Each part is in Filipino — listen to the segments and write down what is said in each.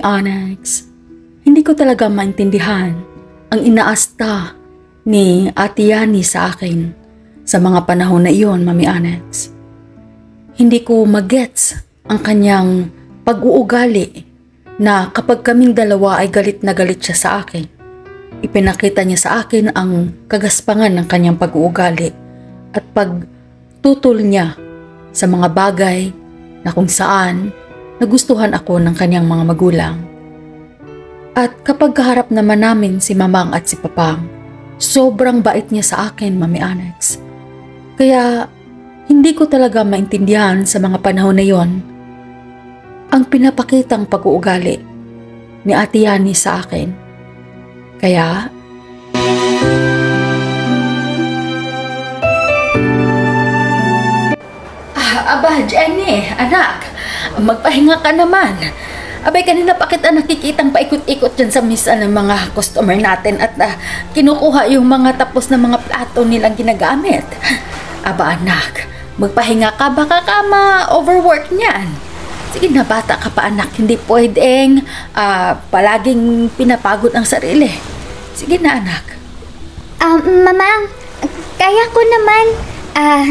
Mami Onyx, hindi ko talaga maintindihan ang inaasta ni Ate Yani sa akin sa mga panahon na iyon, Mami Onyx. Hindi ko magets ang kanyang pag-uugali na kapag kaming dalawa ay galit na galit siya sa akin. Ipinakita niya sa akin ang kagaspangan ng kanyang pag-uugali at pagtutol niya sa mga bagay na kung saan nagustuhan ako ng kanyang mga magulang. At kapag kaharap naman namin si Mamang at si Papang, sobrang bait niya sa akin, Mami Onyx. Kaya hindi ko talaga maintindihan sa mga panahon na yon ang pinapakitang pag-uugali ni Ate Yani sa akin. Kaya Aba, Jenny, anak, magpahinga ka naman. Abay, kanina pa kita nakikitang paikot-ikot dyan sa misa ng mga customer natin at kinukuha yung mga tapos na mga plato nilang ginagamit. Aba, anak, magpahinga ka, baka ka ma-overwork niyan. Sige na, bata ka pa, anak, hindi pwedeng palaging pinapagod ang sarili. Sige na, anak. Mamang, kaya ko naman.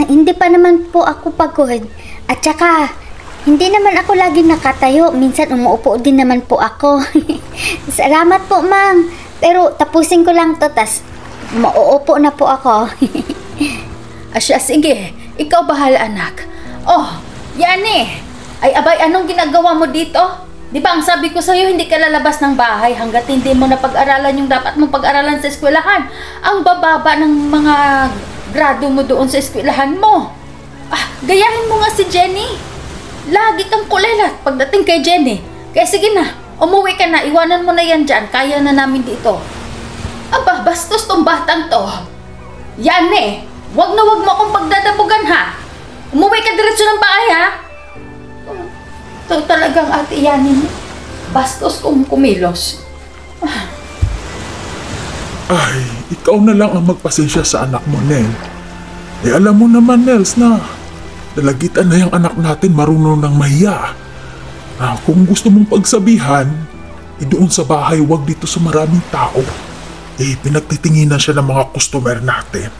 Hindi pa naman po ako pagod. At saka, hindi naman ako lagi nakatayo. Minsan umuupo din naman po ako. Salamat po, Mang. Pero tapusin ko lang to, tas mauupo na po ako. Asya, sige. Ikaw bahala, anak. Oh, Yani. Ay, abay, anong ginagawa mo dito? Di ba ang sabi ko sa'yo, hindi ka lalabas ng bahay hanggat hindi mo na pag-aralan yung dapat mong pag-aralan sa eskwelahan. Ang bababa ng mga grado mo doon sa eskwelahan mo. Gayahin mo nga si Jenny. Lagi kang kulelat pagdating kay Jenny. Kaya sige na, umuwi ka na, iwanan mo na yan dyan. Kaya na namin dito. Aba, bastos tong batang to. Yani, wag na wag mo akong pagdadabugan ha. Umuwi ka diretso ng bahay ha. Ito talagang Ate Yani mo. Bastos kung kumilos. Ay, ikaw na lang ang magpasensya sa anak mo, Nel. Eh alam mo naman, Nels, na dalagitan na yung anak natin marunong ng mahiya. Kung gusto mong pagsabihan, doon sa bahay, wag dito sa maraming tao. Pinagtitinginan siya ng mga customer natin.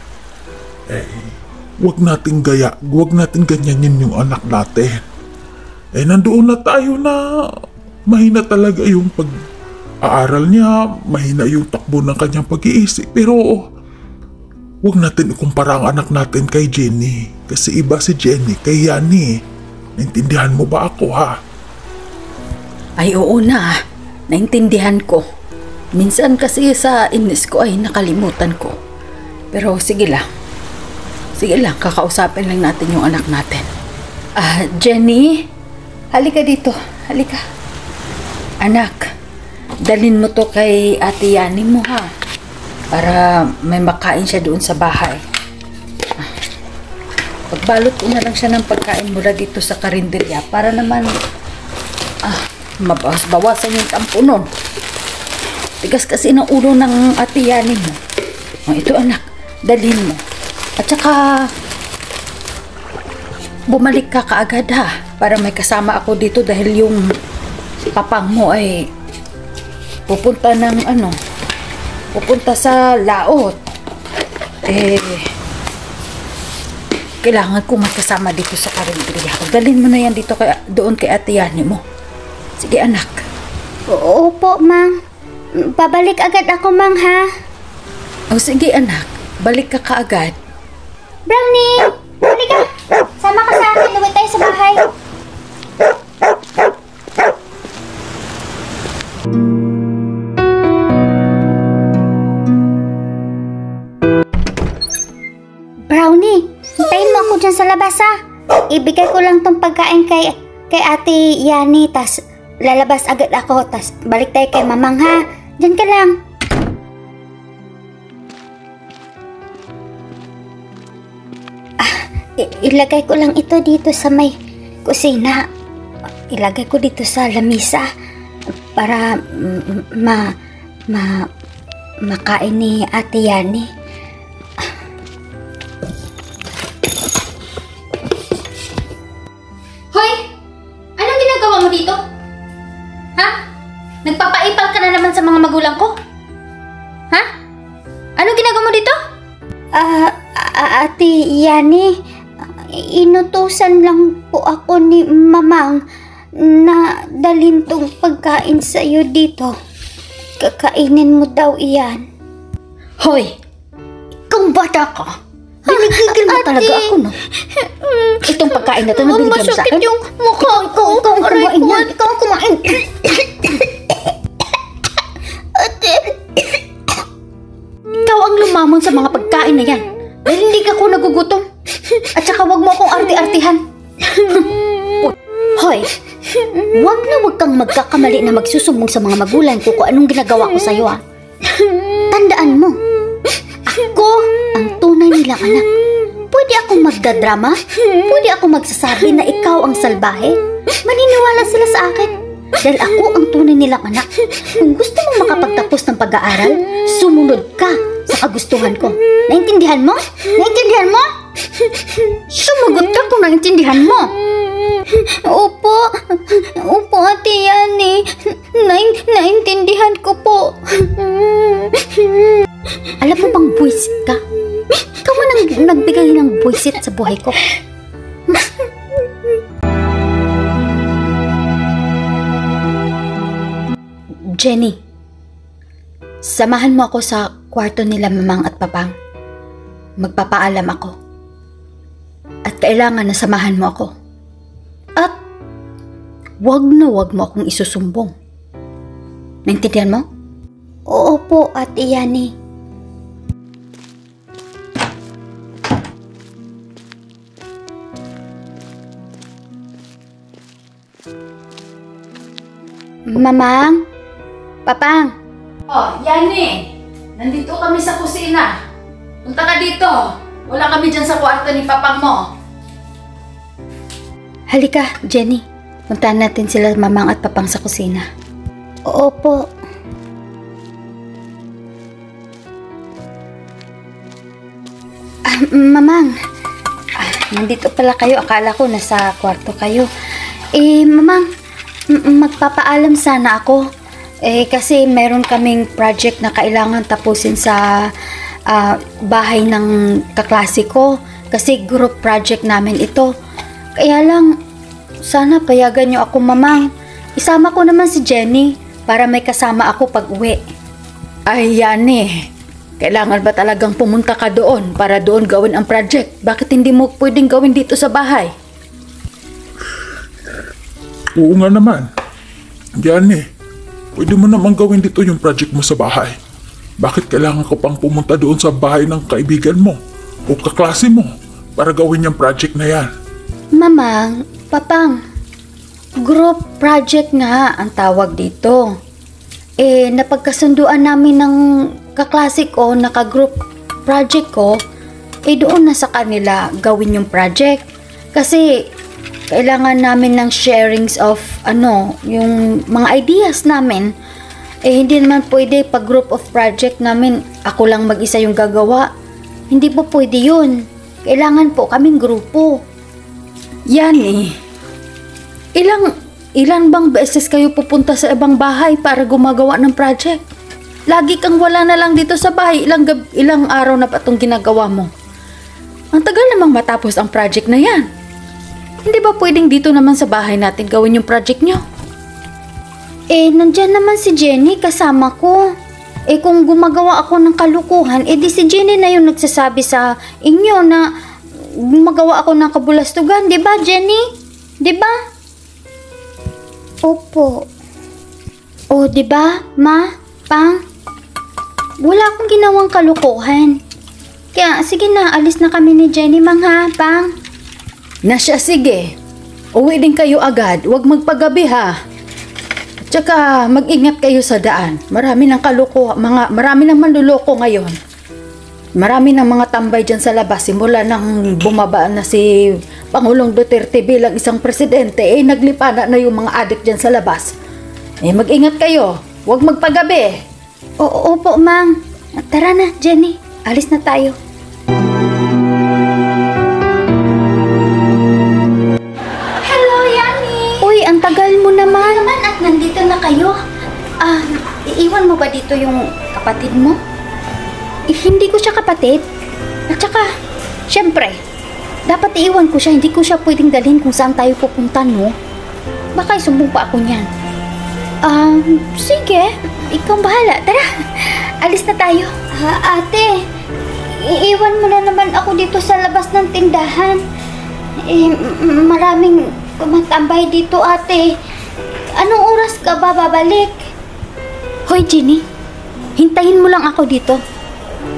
Wag nating ganyanin yung anak natin. Nandoon na tayo na mahina talaga yung pag-aaral niya, mahina yung takbo ng kanyang pag-iisip. Pero wag natin ikumpara ang anak natin kay Jenny. Kasi iba si Jenny kay Yani. Naintindihan mo ba ako, ha? Ay, oo na. Naintindihan ko. Minsan kasi sa inis ko ay nakalimutan ko. Pero sige lang. Sige lang, kakausapin lang natin yung anak natin. Jenny, halika dito. Halika. Anak, dalhin mo to kay Ate Yani mo, ha? Para may makain siya doon sa bahay. Pagbalot ko na lang siya ng pagkain mula dito sa karinderya para naman mabawas-bawasan yung tampo nun. Tigas kasi ng ulo ng Ate Yani mo. Ito anak, dalhin mo. At saka bumalik ka kaagad, ha, para may kasama ako dito dahil yung papang mo ay pupunta sa laot. Kailangan ko magkasama dito sa karinderya. Dalhin mo na yan dito doon kay Ate Yani mo. Sige, anak. Opo, Mang. Babalik agad ako, Mang, ha? Sige, anak. Balik ka kaagad. Brownie! Halika! Sama ka sa akin. Uwi tayo sa bahay. Brownie, hintayin mo ako dyan sa labas, ha? Ibigay ko lang tong pagkain kay Ate Yani, tas lalabas agad ako, tas balik tayo kay Mamang, ha? Dyan ka lang. Ilagay ko lang ito dito sa may kusina. Ilagay ko dito sa lamisa para makain ni Ate Yani. Hoy! Anong ginagawa mo dito? Ha? sa mga magulang ko? Ha? Anong ginagawa mo dito? Ate Yani, inutusan lang po ako ni Mamang na dalhin tong pagkain sa'yo dito. Kakainin mo daw iyan. Hoy! Ikaw bata ka! Binigigil mo talaga ako, no? Itong pagkain na ito, nabinigyan mo sa akin? Masakit yung mukha ko. Ikaw ang kumain yan. Ikaw ang kumain. Ate. Ikaw ang lumamon sa mga pagkain na yan. Dahil hindi ka ko nagugutom. At saka wag mo akong arti-artihan. Hoy! Wag kang magkakamali na magsusumbong sa mga magulang ko kung anong ginagawa ko sa'yo, ah. Tandaan mo, ako ang tunay nilang anak. Pwede akong magdadrama, pwede akong magsasabi na ikaw ang salbahe. Maniniwala sila sa akin dahil ako ang tunay nilang anak. Kung gusto mong makapagtapos ng pag-aaral, sumunod ka sa kagustuhan ko. Naintindihan mo? Naintindihan mo? Sumagot ka kung naintindihan mo. Opo, Ate Yani. Naintindihan ko po. Alam mo bang buwisit ka? Ikaw man ang nagbigay ng buwisit sa buhay ko. Jenny, samahan mo ako sa kwarto nila Mamang at Papang. Magpapaalam ako. At kailangan na samahan mo ako. At wag mo akong isusumbong. Naintindihan mo? Oo po, Ate Yani. Mamang? Papang? Oh, Yani! Nandito kami sa kusina. Punta ka dito. Wala kami dyan sa kwarto ni Papang mo. Halika, Jenny. Puntahan natin sila Mamang at Papang sa kusina. Opo. Mamang. Nandito pala kayo. Akala ko nasa kwarto kayo. Mamang, magpapaalam sana ako. Kasi meron kaming project na kailangan tapusin sa bahay ng kaklase ko. Kasi group project namin ito. Kaya lang, sana payagan niyo ako, Mamang. Isama ko naman si Jenny para may kasama ako pag uwi. Ay, Yani. Kailangan ba talagang pumunta ka doon para doon gawin ang project? Bakit hindi mo pwedeng gawin dito sa bahay? Oo nga naman. Yani, pwede mo naman gawin dito yung project mo sa bahay. Bakit kailangan ko pang pumunta doon sa bahay ng kaibigan mo o kaklase mo para gawin yung project na yan? Mamang, Papang, group project nga ang tawag dito. Napagkasunduan namin ng kaklase ko, naka-group project ko, doon na sa kanila gawin yung project. Kasi kailangan namin ng sharings of yung mga ideas namin. Hindi naman pwede pag group of project namin, ako lang mag-isa yung gagawa. Hindi po pwede yun. Kailangan po kaming grupo. Yani, ilan bang beses kayo pupunta sa ibang bahay para gumagawa ng project? Lagi kang wala na lang dito sa bahay, ilang araw na pa itong ginagawa mo. Ang tagal namang matapos ang project na yan. Hindi ba pwedeng dito naman sa bahay natin gawin yung project nyo? Nandyan naman si Jenny kasama ko. Kung gumagawa ako ng kalukuhan, di si Jenny na yung nagsasabi sa inyo na gumagawa ako ng kabulastugan. Diba, Jenny? Diba? Opo. O, diba, Ma? Pang? Wala akong ginawang kalukuhan. Kaya, sige na, alis na kami ni Jenny, Mang, ha, Pang? Na siya, sige. Uwi din kayo agad. Huwag magpagabi, ha. Tsaka, mag-ingat kayo sa daan. Marami ng manluloko ngayon. Marami ng mga tambay dyan sa labas. Simula nang bumaba na si Pangulong Duterte bilang isang presidente, naglipana na yung mga adik dyan sa labas. Mag-ingat kayo. Huwag magpagabi. Opo, Mang. Tara na, Jenny. Alis na tayo. Hello, Yani! Uy, ang tagal mo naman. At nandito na kayo. Iiwan mo ba dito yung kapatid mo? Hindi ko siya kapatid. At saka, syempre, dapat iiwan ko siya. Hindi ko siya pwedeng dalhin kung saan tayo pupunta, no? Baka isumbong pa ako niyan. Sige. Ikaw bahala. Tara, alis na tayo. Ate, iiwan mo na naman ako dito sa labas ng tindahan. Maraming tumatambay dito, ate. Anong oras ka ba babalik? Hoy, Jenny. Hintayin mo lang ako dito.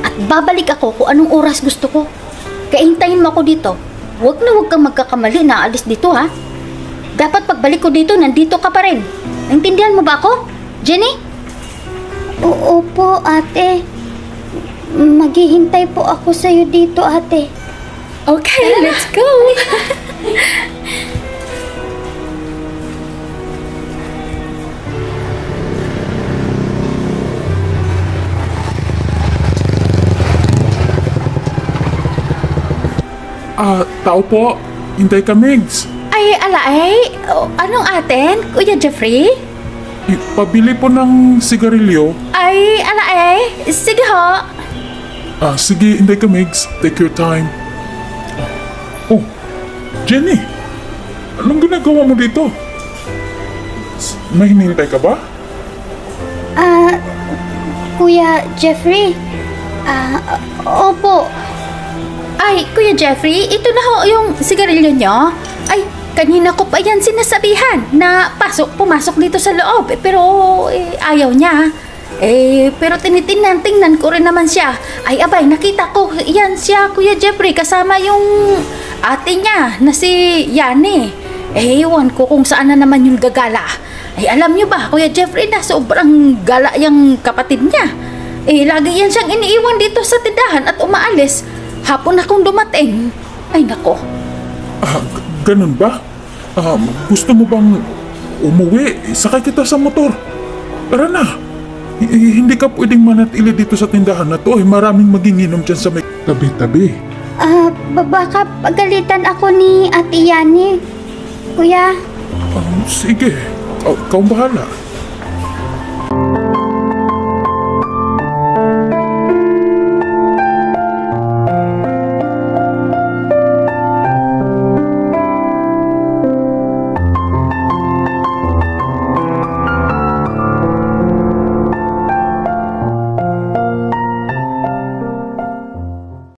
At babalik ako kung anong oras gusto ko. Kaya hintayin mo ako dito. Huwag kang magkakamali na alis dito, ha? Dapat pagbalik ko dito, nandito ka pa rin. Naintindihan mo ba ako, Jenny? Opo, ate. Maghihintay po ako sa'yo dito, ate. Okay, let's go! Tao po. Hintay ka, Migs. Ay, alaay. Anong atin, Kuya Jeffrey? Pabili po ng sigarilyo. Ay, alaay. Sige ho. Sige, hintay ka, Migs. Take your time. Oh, Jenny. Anong ginagawa mo dito? May hinihintay ka ba? Kuya Jeffrey. Opo. Ay, Kuya Jeffrey, ito na ho yung sigarilyo nyo. Ay, kanina ko pa yan sinasabihan na pumasok dito sa loob. Pero ayaw niya. Pero tingnan ko rin naman siya. Ay, abay, nakita ko yan siya, Kuya Jeffrey, kasama yung ate niya na si Yani. Ewan ko kung saan na naman yung gagala. Ay, alam niyo ba, Kuya Jeffrey, na sobrang gala yung kapatid niya. Lagi yan siyang iniiwan dito sa tindahan at umaalis. Hapon akong dumating. Ay, nako. Ganun ba? Gusto mo bang umuwi? Sakay kita sa motor. Tara na. Hindi ka pwedeng manatili dito sa tindahan na to. Maraming maginginom dyan sa may tabi-tabi. Baka pagalitan ako ni Ate Yani. Kuya? Sige. Ikaw bahala.